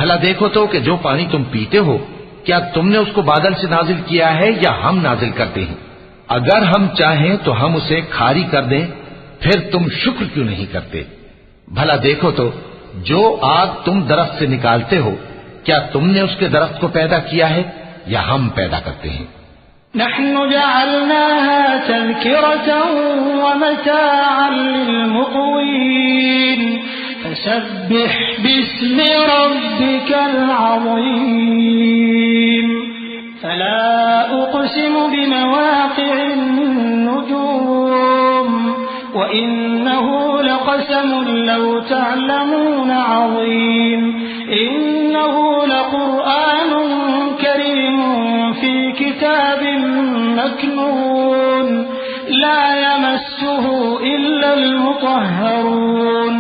भला देखो तो कि जो पानी तुम पीते हो, क्या तुमने उसको बादल से नाजिल किया है या हम नाजिल करते हैं? अगर हम चाहें तो हम उसे खारी कर दें, फिर तुम शुक्र क्यों नहीं करते? भला देखो तो जो आग तुम दरख्त से निकालते हो, क्या तुमने उसके दरख्त को पैदा किया है या हम पैदा करते हैं? नहनु जअलनाहा तज़किरतन व मताअन लिलमुक़वीन फसब्बिह बिस्मि रब्बिकल अज़ीम फला उक़सिमु बिमवाक़िअन नुजूम व इन्नहु लक़समुन लौ तअलमून अज़ीम इन्नहु लक़ुरआनुन करीमुन फी किताबिन मकनून ला यमस्सुहु इल्लल मुतहहरून